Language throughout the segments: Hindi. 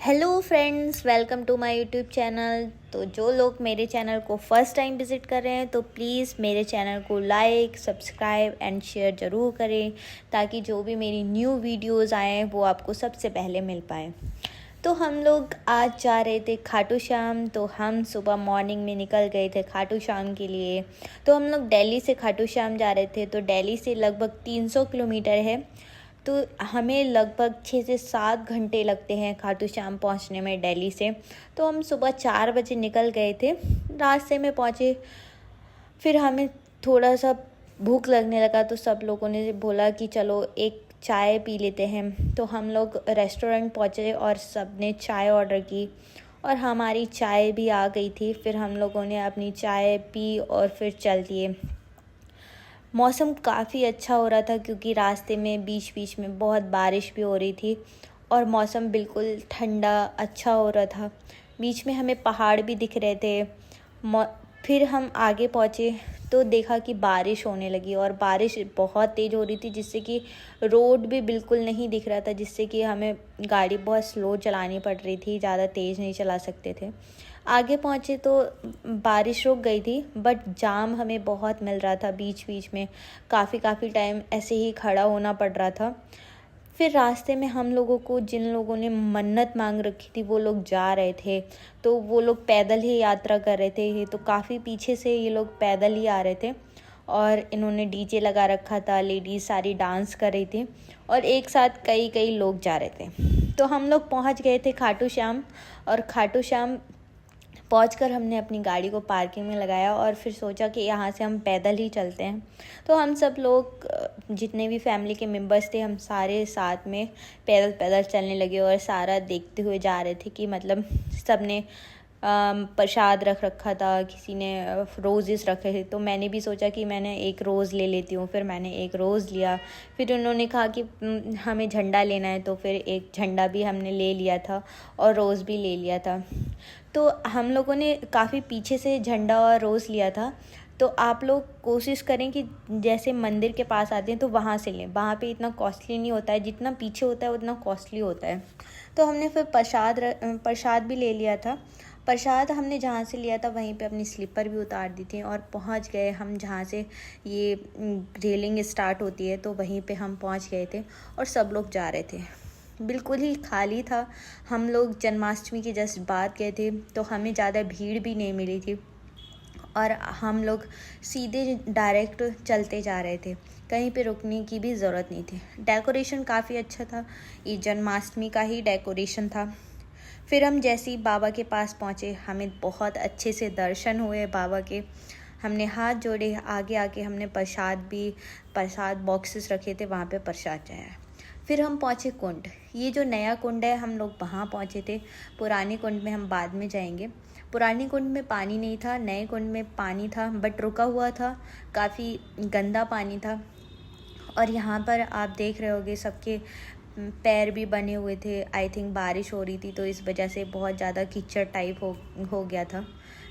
Hello friends, welcome to my YouTube channel. तो जो लोग मेरे चैनल को फर्स्ट टाइम विज़िट कर रहे हैं तो प्लीज़ मेरे चैनल को लाइक, सब्सक्राइब एंड शेयर ज़रूर करें ताकि जो भी मेरी न्यू वीडियोस आएँ वो आपको सबसे पहले मिल पाए। तो हम लोग आज जा रहे थे खाटू श्याम। तो हम सुबह मॉर्निंग में निकल गए थे खाटू श्याम के लिए। तो हम लोग दिल्ली से खाटू श्याम जा रहे थे। तो दिल्ली से लगभग 300 किलोमीटर है। तो हमें लगभग 6 से 7 घंटे लगते हैं खाटू श्याम पहुंचने में दिल्ली से। तो हम सुबह 4 बजे निकल गए थे, रास्ते में पहुंचे। फिर हमें थोड़ा सा भूख लगने लगा तो सब लोगों ने बोला कि चलो एक चाय पी लेते हैं। तो हम लोग रेस्टोरेंट पहुंचे और सब ने चाय ऑर्डर की और हमारी चाय भी आ गई थी। फिर हम लोगों ने अपनी चाय पी और फिर चल दिए। मौसम काफ़ी अच्छा हो रहा था क्योंकि रास्ते में बीच बीच में बहुत बारिश भी हो रही थी और मौसम बिल्कुल ठंडा अच्छा हो रहा था। बीच में हमें पहाड़ भी दिख रहे थे। फिर हम आगे पहुँचे तो देखा कि बारिश होने लगी और बारिश बहुत तेज़ हो रही थी जिससे कि रोड भी बिल्कुल नहीं दिख रहा था, जिससे कि हमें गाड़ी बहुत स्लो चलानी पड़ रही थी, ज़्यादा तेज़ नहीं चला सकते थे। आगे पहुँचे तो बारिश रुक गई थी बट जाम हमें बहुत मिल रहा था। बीच बीच में काफ़ी टाइम ऐसे ही खड़ा होना पड़ रहा था। फिर रास्ते में हम लोगों को जिन लोगों ने मन्नत मांग रखी थी वो लोग जा रहे थे। तो वो लोग पैदल ही यात्रा कर रहे थे। तो काफ़ी पीछे से ये लोग पैदल ही आ रहे थे और इन्होंने डीजे लगा रखा था। लेडीज़ सारी डांस कर रही थी और एक साथ कई कई लोग जा रहे थे। तो हम लोग पहुंच गए थे खाटू श्याम और खाटू श्याम पहुंचकर हमने अपनी गाड़ी को पार्किंग में लगाया और फिर सोचा कि यहाँ से हम पैदल ही चलते हैं। तो हम सब लोग जितने भी फैमिली के मेंबर्स थे हम सारे साथ में पैदल पैदल चलने लगे और सारा देखते हुए जा रहे थे कि मतलब सब ने प्रसाद रख रखा था, किसी ने रोज़ेस रखे थे। तो मैंने भी सोचा कि मैंने एक रोज़ ले लेती हूँ। फिर मैंने एक रोज़ लिया। फिर उन्होंने कहा कि हमें झंडा लेना है, तो फिर एक झंडा भी हमने ले लिया था और रोज़ भी ले लिया था। तो हम लोगों ने काफ़ी पीछे से झंडा और रोज़ लिया था। तो आप लोग कोशिश करें कि जैसे मंदिर के पास आते हैं तो वहाँ से लें। वहाँ पे इतना कॉस्टली नहीं होता है, जितना पीछे होता है उतना कॉस्टली होता है। तो हमने फिर प्रसाद भी ले लिया था। प्रसाद हमने जहाँ से लिया था वहीं पे अपनी स्लीपर भी उतार दी थी और पहुँच गए हम जहाँ से ये रेलिंग स्टार्ट होती है। तो वहीं पे हम पहुँच गए थे और सब लोग जा रहे थे। बिल्कुल ही खाली था। हम लोग जन्माष्टमी के जस्ट बाद गए थे तो हमें ज़्यादा भीड़ भी नहीं मिली थी और हम लोग सीधे डायरेक्ट चलते जा रहे थे। कहीं पे रुकने की भी ज़रूरत नहीं थी। डेकोरेशन काफ़ी अच्छा था, ये जन्माष्टमी का ही डेकोरेशन था। फिर हम जैसे ही बाबा के पास पहुँचे हमें बहुत अच्छे से दर्शन हुए बाबा के। हमने हाथ जोड़े, आगे आके हमने प्रसाद बॉक्सेस रखे थे, वहाँ पे प्रसाद चढ़ाया। फिर हम पहुँचे कुंड। ये जो नया कुंड है हम लोग वहाँ पहुँचे थे। पुराने कुंड में हम बाद में जाएंगे। पुराने कुंड में पानी नहीं था, नए कुंड में पानी था बट रुका हुआ था, काफ़ी गंदा पानी था। और यहाँ पर आप देख रहे होगे सबके पैर भी बने हुए थे। आई थिंक बारिश हो रही थी तो इस वजह से बहुत ज़्यादा कीचड़ टाइप हो गया था।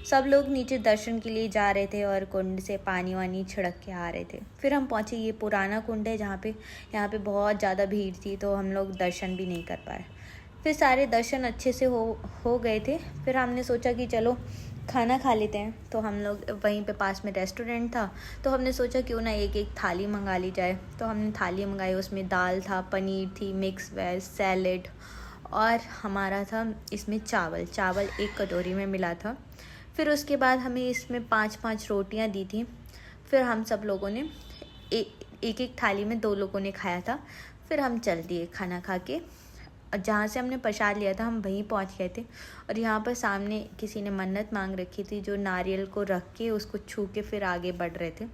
सब लोग नीचे दर्शन के लिए जा रहे थे और कुंड से पानी वानी छिड़क के आ रहे थे। फिर हम पहुँचे, ये पुराना कुंड है जहाँ पे यहाँ पे बहुत ज़्यादा भीड़ थी तो हम लोग दर्शन भी नहीं कर पाए। फिर सारे दर्शन अच्छे से हो गए थे। फिर हमने सोचा कि चलो खाना खा लेते हैं। तो हम लोग वहीं पे पास में रेस्टोरेंट था तो हमने सोचा क्यों ना एक एक थाली मंगा ली जाए। तो हमने थाली मंगाई, उसमें दाल था, पनीर थी, मिक्स वेज, सैलेड और हमारा था इसमें चावल एक कटोरी में मिला था। फिर उसके बाद हमें इसमें 5-5 रोटियां दी थी। फिर हम सब लोगों ने एक एक थाली में 2 लोगों ने खाया था। फिर हम चल दिए खाना खा के। जहाँ से हमने प्रसाद लिया था हम वहीं पहुँच गए थे और यहाँ पर सामने किसी ने मन्नत मांग रखी थी जो नारियल को रख के उसको छू के फिर आगे बढ़ रहे थे।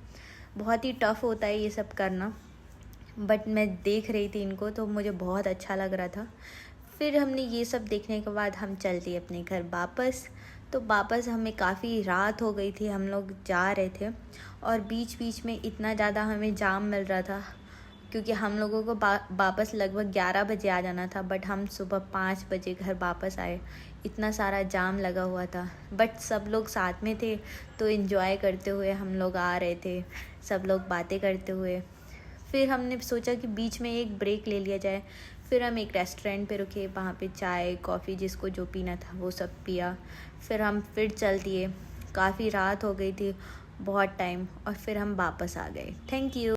बहुत ही टफ़ होता है ये सब करना बट मैं देख रही थी इनको तो मुझे बहुत अच्छा लग रहा था। फिर हमने ये सब देखने के बाद हम चल दिए अपने घर वापस। तो वापस हमें काफ़ी रात हो गई थी, हम लोग जा रहे थे और बीच बीच में इतना ज़्यादा हमें जाम मिल रहा था क्योंकि हम लोगों को वापस लगभग 11 बजे आ जाना था बट हम सुबह 5 बजे घर वापस आए। इतना सारा जाम लगा हुआ था बट सब लोग साथ में थे तो इन्जॉय करते हुए हम लोग आ रहे थे, सब लोग बातें करते हुए। फिर हमने सोचा कि बीच में एक ब्रेक ले लिया जाए। फिर हम एक रेस्टोरेंट पे रुके, वहाँ पे चाय कॉफ़ी जिसको जो पीना था वो सब पिया। फिर हम फिर चल दिए, काफ़ी रात हो गई थी, बहुत टाइम, और फिर हम वापस आ गए। Thank you.